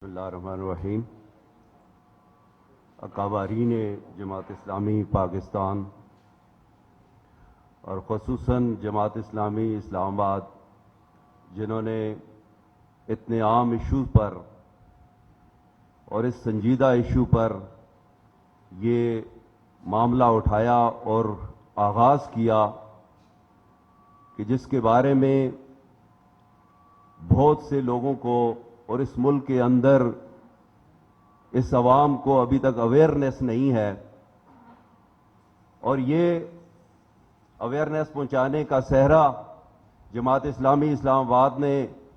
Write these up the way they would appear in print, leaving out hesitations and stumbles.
بسم اللہ الرحمن الرحیم. اکابرین جماعت اسلامی پاکستان اور خصوصاً جماعت اسلامی اسلام آباد، جنہوں نے اتنے عام ایشو پر اور اس سنجیدہ ایشو پر یہ معاملہ اٹھایا اور آغاز کیا کہ جس کے بارے میں بہت سے لوگوں کو اور اس ملک کے اندر اس عوام کو ابھی تک اویئرنیس نہیں ہے، اور یہ اویئرنیس پہنچانے کا سہرا جماعت اسلامی اسلام آباد نے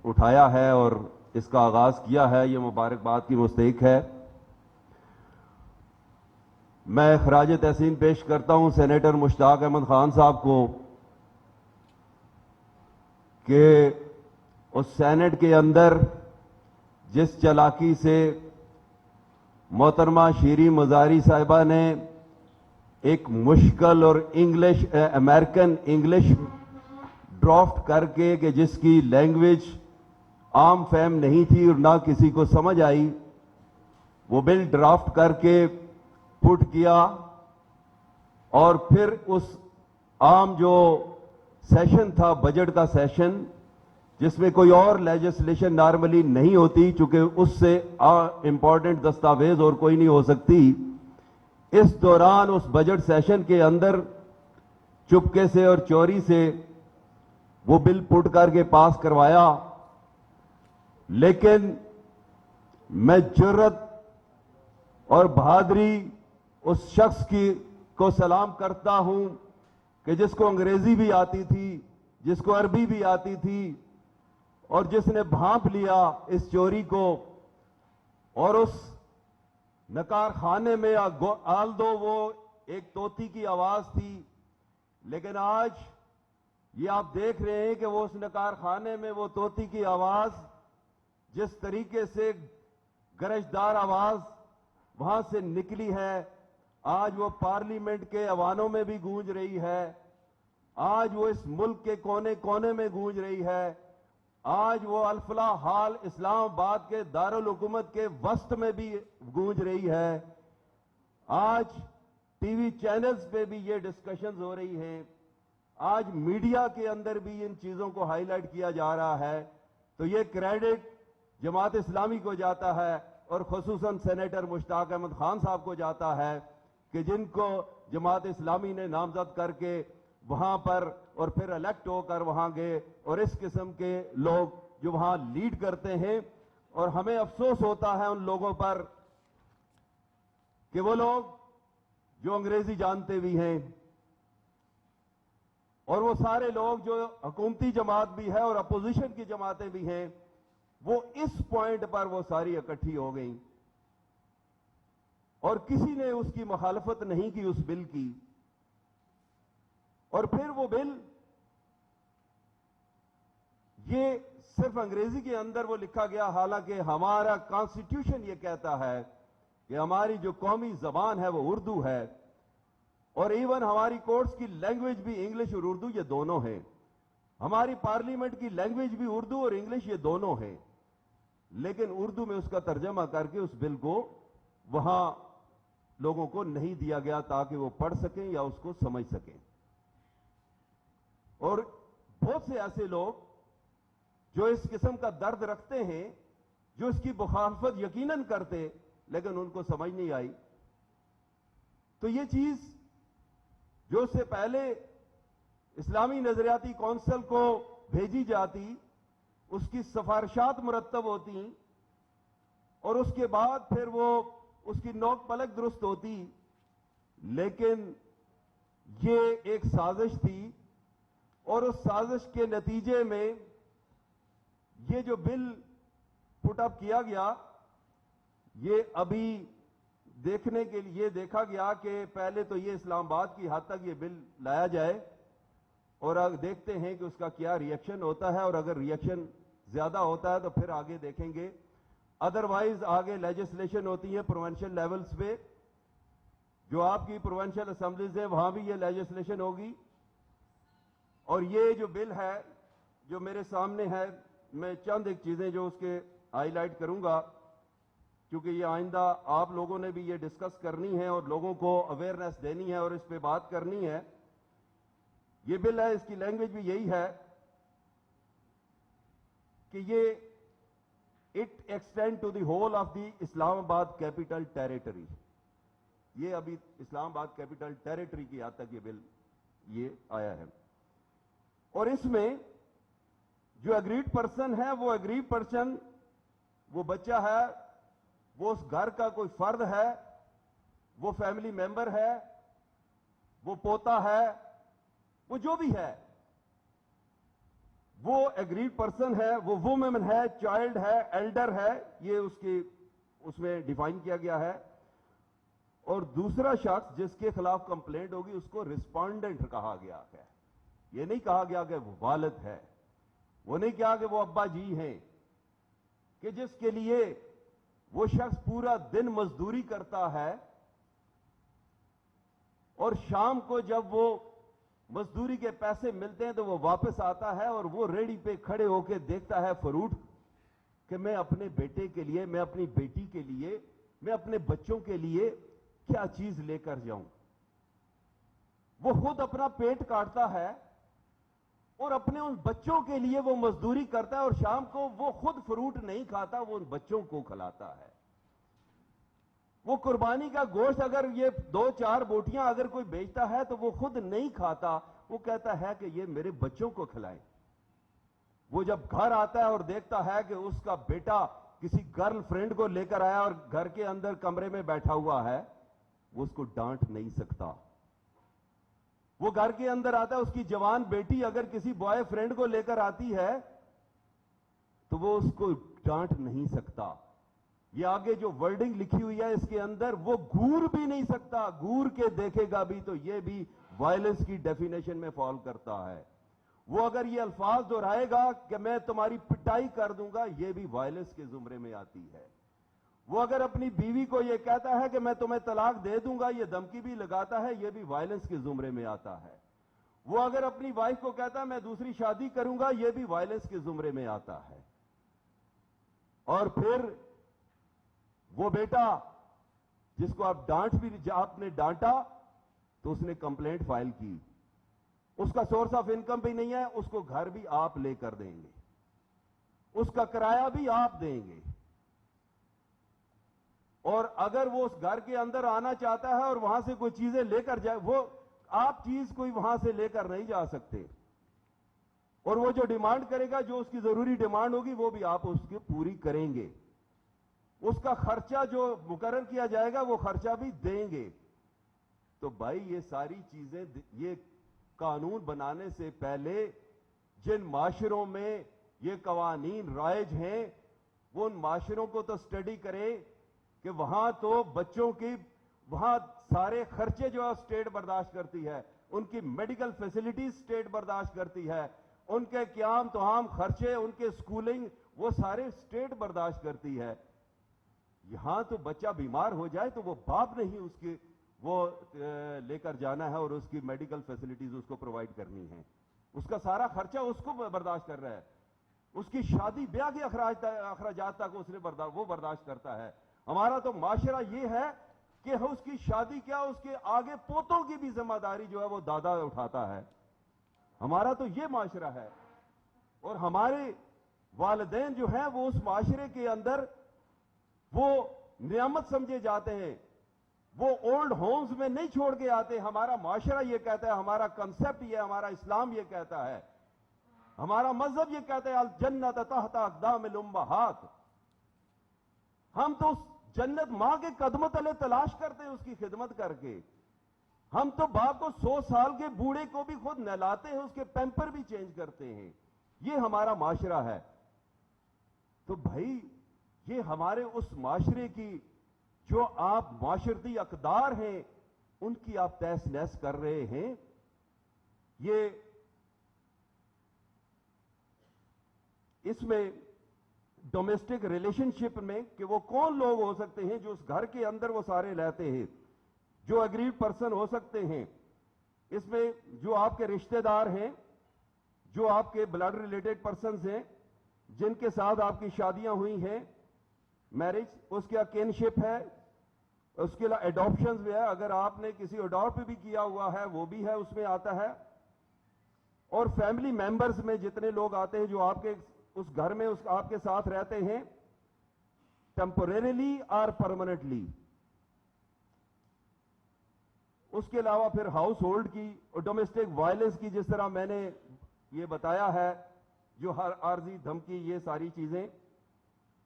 اٹھایا ہے اور اس کا آغاز کیا ہے. یہ مبارکباد کی مستحق ہے. میں خراج تحسین پیش کرتا ہوں سینیٹر مشتاق احمد خان صاحب کو کہ اس سینٹ کے اندر جس چالاکی سے محترمہ شیریں مزاری صاحبہ نے ایک مشکل اور امریکن انگلش ڈرافٹ کر کے کہ جس کی لینگویج عام فہم نہیں تھی اور نہ کسی کو سمجھ آئی، وہ بل ڈرافٹ کر کے پٹ کیا، اور پھر اس عام جو سیشن تھا بجٹ کا سیشن جس میں کوئی اور لیجسلیشن نارملی نہیں ہوتی، چونکہ اس سے امپورٹنٹ دستاویز اور کوئی نہیں ہو سکتی، اس دوران اس بجٹ سیشن کے اندر چپکے سے اور چوری سے وہ بل پٹ کر کے پاس کروایا. لیکن میں جرت اور بہادری اس شخص کو سلام کرتا ہوں کہ جس کو انگریزی بھی آتی تھی، جس کو عربی بھی آتی تھی، اور جس نے بھانپ لیا اس چوری کو، اور اس نکار خانے میں آلدو وہ ایک طوطی کی آواز تھی، لیکن آج یہ آپ دیکھ رہے ہیں کہ وہ اس نکار خانے میں وہ طوطی کی آواز جس طریقے سے گرجدار آواز وہاں سے نکلی ہے، آج وہ پارلیمنٹ کے ایوانوں میں بھی گونج رہی ہے، آج وہ اس ملک کے کونے کونے میں گونج رہی ہے، آج وہ الفلاح ہال اسلام آباد کے دارالحکومت کے وسط میں بھی گونج رہی ہے، آج ٹی وی چینلز پہ بھی یہ ڈسکشنز ہو رہی ہیں، آج میڈیا کے اندر بھی ان چیزوں کو ہائی لائٹ کیا جا رہا ہے. تو یہ کریڈٹ جماعت اسلامی کو جاتا ہے اور خصوصاً سینیٹر مشتاق احمد خان صاحب کو جاتا ہے کہ جن کو جماعت اسلامی نے نامزد کر کے وہاں پر اور پھر الیکٹ ہو کر وہاں گئے، اور اس قسم کے لوگ جو وہاں لیڈ کرتے ہیں. اور ہمیں افسوس ہوتا ہے ان لوگوں پر کہ وہ لوگ جو انگریزی جانتے بھی ہیں، اور وہ سارے لوگ جو حکومتی جماعت بھی ہے اور اپوزیشن کی جماعتیں بھی ہیں، وہ اس پوائنٹ پر وہ ساری اکٹھی ہو گئیں اور کسی نے اس کی مخالفت نہیں کی اس بل کی. اور پھر وہ بل یہ صرف انگریزی کے اندر وہ لکھا گیا، حالانکہ ہمارا کانسٹیٹیوشن یہ کہتا ہے کہ ہماری جو قومی زبان ہے وہ اردو ہے، اور ایون ہماری کورٹس کی لینگویج بھی انگلش اور اردو یہ دونوں ہیں، ہماری پارلیمنٹ کی لینگویج بھی اردو اور انگلش یہ دونوں ہیں. لیکن اردو میں اس کا ترجمہ کر کے اس بل کو وہاں لوگوں کو نہیں دیا گیا تاکہ وہ پڑھ سکیں یا اس کو سمجھ سکیں. اور بہت سے ایسے لوگ جو اس قسم کا درد رکھتے ہیں، جو اس کی مخالفت یقیناً کرتے لیکن ان کو سمجھ نہیں آئی. تو یہ چیز جو اس سے پہلے اسلامی نظریاتی کونسل کو بھیجی جاتی، اس کی سفارشات مرتب ہوتی، اور اس کے بعد پھر وہ اس کی نوک پلک درست ہوتی، لیکن یہ ایک سازش تھی، اور اس سازش کے نتیجے میں یہ جو بل پٹ اپ کیا گیا، یہ ابھی دیکھنے کے لیے دیکھا گیا کہ پہلے تو یہ اسلام آباد کی حد تک یہ بل لایا جائے، اور دیکھتے ہیں کہ اس کا کیا ری ایکشن ہوتا ہے، اور اگر ری ایکشن زیادہ ہوتا ہے تو پھر آگے دیکھیں گے. ادروائز آگے لیجسلیشن ہوتی ہے پروونشل لیولز پہ، جو آپ کی پروونشل اسمبلیز ہیں وہاں بھی یہ لیجسلیشن ہوگی. اور یہ جو بل ہے جو میرے سامنے ہے، میں چند ایک چیزیں جو اس کے ہائی لائٹ کروں گا. क्योंकि ये आइंदा आप लोगों ने भी ये डिस्कस करनी है और लोगों को अवेयरनेस देनी है और इस पे बात करनी है। ये बिल है, इसकी लैंग्वेज भी यही है कि ये it extend to the whole of the Islamabad capital territory. ये अभी इस्लामाबाद कैपिटल टेरिटरी की हद तक ये बिल ये आया है। और इसमें जो एग्रीड पर्सन है, वो एग्रीड पर्सन, वो बच्चा है, वो उस घर का कोई फर्द है, वो फैमिली मेंबर है, वो पोता है, वो जो भी है, वो एग्रीड पर्सन है, वो वुमेन है, चाइल्ड है, एल्डर है, ये उसमें डिफाइन किया गया है। और दूसरा शख्स जिसके खिलाफ कंप्लेंट होगी उसको रिस्पोंडेंट कहा गया है। ये नहीं कहा गया कि वो वालिद है, वो नहीं कहा कि वो अब्बा जी हैं, कि जिसके लिए वो शख्स पूरा दिन मजदूरी करता है और शाम को जब वो मजदूरी के पैसे मिलते हैं तो वो वापस आता है और वो रेडी पे खड़े होकर देखता है फ्रूट कि मैं अपने बेटे के लिए, मैं अपनी बेटी के लिए, मैं अपने बच्चों के लिए क्या चीज लेकर जाऊं। वो खुद अपना पेट काटता है और अपने उन बच्चों के लिए वो मजदूरी करता है और शाम को वो खुद फ्रूट नहीं खाता, वो उन बच्चों को खिलाता है। वो कुर्बानी का गोश्त अगर ये 2-4 बोटियां अगर कोई बेचता है तो वो खुद नहीं खाता, वो कहता है कि ये मेरे बच्चों को खिलाए। वो जब घर आता है और देखता है कि उसका बेटा किसी गर्लफ्रेंड को लेकर आया और घर के अंदर कमरे में बैठा हुआ है, वो उसको डांट नहीं सकता। वो घर के अंदर आता है, उसकी जवान बेटी अगर किसी बॉयफ्रेंड को लेकर आती है तो वो उसको डांट नहीं सकता। ये आगे जो वर्डिंग लिखी हुई है इसके अंदर, वो घूर भी नहीं सकता, घूर के देखेगा भी तो ये भी वायलेंस की डेफिनेशन में फॉल करता है। वो अगर ये अल्फाज दोहराएगा कि मैं तुम्हारी पिटाई कर दूंगा, ये भी वायलेंस के जुमरे में आती है। वो अगर अपनी बीवी को ये कहता है कि मैं तुम्हें तलाक दे दूंगा, ये धमकी भी लगाता है, ये भी वायलेंस के जुमरे में आता है। वो अगर अपनी वाइफ को कहता है मैं दूसरी शादी करूंगा, ये भी वायलेंस के जुमरे में आता है। और फिर वो बेटा जिसको आप आपने डांटा तो उसने कंप्लेंट फाइल की, उसका सोर्स ऑफ इनकम भी नहीं है, उसको घर भी आप लेकर देंगे, उसका किराया भी आप देंगे। और अगर वो उस घर के अंदर आना चाहता है और वहां से कोई चीजें लेकर जाए, वो आप चीज कोई वहां से लेकर नहीं जा सकते। और वो जो डिमांड करेगा, जो उसकी जरूरी डिमांड होगी, वो भी आप उसकी पूरी करेंगे। उसका खर्चा जो मुकर्रर किया जाएगा वो खर्चा भी देंगे। तो भाई ये सारी चीजें, ये कानून बनाने से पहले जिन माशरों में ये कवानीन राइज हैं, वो उन माशरों को तो स्टडी करें कि वहां तो बच्चों की, वहां सारे खर्चे जो है स्टेट बर्दाश्त करती है, उनकी मेडिकल फैसिलिटीज स्टेट बर्दाश्त करती है, उनके क्याम तमाम खर्चे, उनके स्कूलिंग, वो सारे स्टेट बर्दाश्त करती है। यहां तो बच्चा बीमार हो जाए तो वो बाप नहीं उसकी वो लेकर जाना है और उसकी मेडिकल फैसिलिटीज उसको प्रोवाइड करनी है, उसका सारा खर्चा उसको बर्दाश्त कर रहा है, उसकी शादी ब्याह के अखराजात तक उसने वो बर्दाश्त करता है। हमारा तो माशरा ये है कि उसकी शादी क्या, उसके आगे पोतों की भी जिम्मेदारी जो है वो दादा उठाता है। हमारा तो ये माशरा है। और हमारे वालिदैन जो हैं वो उस माशरे के अंदर वो नियामत समझे जाते हैं, वो ओल्ड होम्स में नहीं छोड़ के आते। हमारा माशरा ये कहता है, हमारा कंसेप्ट ये, हमारा इस्लाम ये कहता है, हमारा मजहब ये कहता है अल जन्नत तहत अक़दामिल उम्महात। हम तो उस जन्नत मां के कदमों तले तलाश करते हैं, उसकी खिदमत करके। हम तो बाप को 100 साल के बूढ़े को भी खुद नहलाते हैं, उसके पैम्पर भी चेंज करते हैं। ये हमारा माशरा है। तो भाई ये हमारे उस माशरे की जो आप माशरती अकदार हैं उनकी आप तहस नहस कर रहे हैं। ये इसमें डोमेस्टिक रिलेशनशिप में कि वो कौन लोग हो सकते हैं जो उस घर के अंदर वो सारे रहते हैं, जो एग्रीड पर्सन हो सकते हैं। इसमें जो आपके रिश्तेदार हैं, जो आपके ब्लड रिलेटेड पर्सन्स हैं, जिनके साथ आपकी शादियां हुई हैं, मैरिज, उसके यहाँ किनशिप है, उसके अलावा एडॉप्शन भी है, अगर आपने किसी अडॉप्ट भी किया हुआ है वो भी है, उसमें आता है। और फैमिली मेंबर्स में जितने लोग आते हैं जो आपके उस घर में आपके साथ रहते हैं टेम्पोरेरीली और परमानेंटली। उसके अलावा फिर हाउस होल्ड की और डोमेस्टिक वायलेंस की, जिस तरह मैंने ये बताया है, जो हर आर्जी धमकी, ये सारी चीजें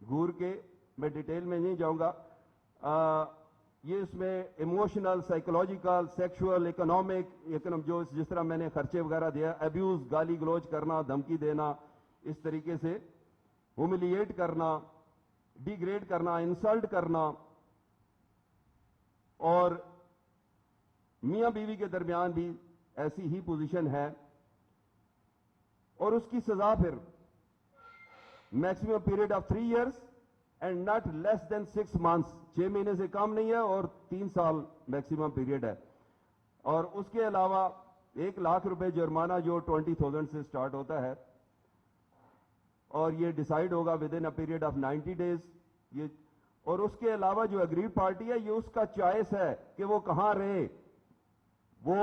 घूर के मैं डिटेल में नहीं जाऊंगा। ये इसमें इमोशनल, साइकोलॉजिकल, सेक्सुअल, इकोनॉमिक, जो जिस तरह मैंने खर्चे वगैरह दिया, अब्यूज, गाली गलौज करना, धमकी देना, इस तरीके से ह्यूमिलिएट करना, डिग्रेड करना, इंसल्ट करना, और मियां बीवी के दरमियान भी ऐसी ही पोजीशन है। और उसकी सजा फिर maximum period of 3 years and not less than 6 months, 6 महीने से कम नहीं है, और 3 साल मैक्सिमम पीरियड है। और उसके अलावा 1 लाख रुपए जुर्माना जो 20,000 से स्टार्ट होता है, और ये डिसाइड होगा with in a period of 90 days। ये, और उसके अलावा जो अग्रीड पार्टी है, ये उसका चॉइस है कि वो कहां रहे। वो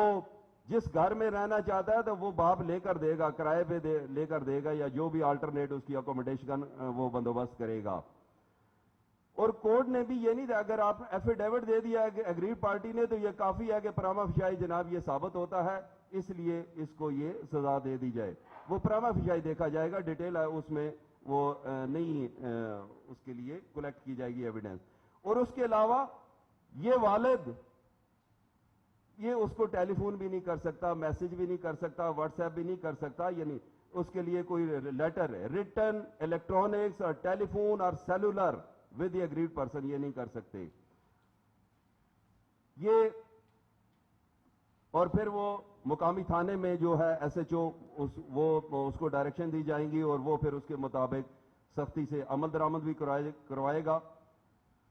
जिस घर में रहना चाहता है तो वो बाप लेकर देगा, किराए पे लेकर देगा, या जो भी अल्टरनेट उसकी अकोमोडेशन वो बंदोबस्त करेगा। और कोर्ट ने भी ये नहीं, अगर आप एफिडेविट दे दिया है अग्रीड पार्टी ने, तो ये काफी है कि प्रमा फिशाई जनाब ये साबित होता है, इसलिए इसको ये सजा दे दी जाए। वो प्रमा फिशाई देखा जाएगा, डिटेल है उसमें, वो नहीं उसके लिए कलेक्ट की जाएगी एविडेंस। और उसके अलावा ये वालिद ये उसको टेलीफोन भी नहीं कर सकता, मैसेज भी नहीं कर सकता, व्हाट्सएप भी नहीं कर सकता, यानी उसके लिए कोई लेटर, रिटन, इलेक्ट्रॉनिक्स और टेलीफोन और cellular with the agreed person ये नहीं कर सकते ये। और फिर वो मुकामी थाने में जो है एसएचओ, उसको डायरेक्शन दी जाएंगी, और वो फिर उसके मुताबिक सख्ती से अमल दरामद भी करवाएगा।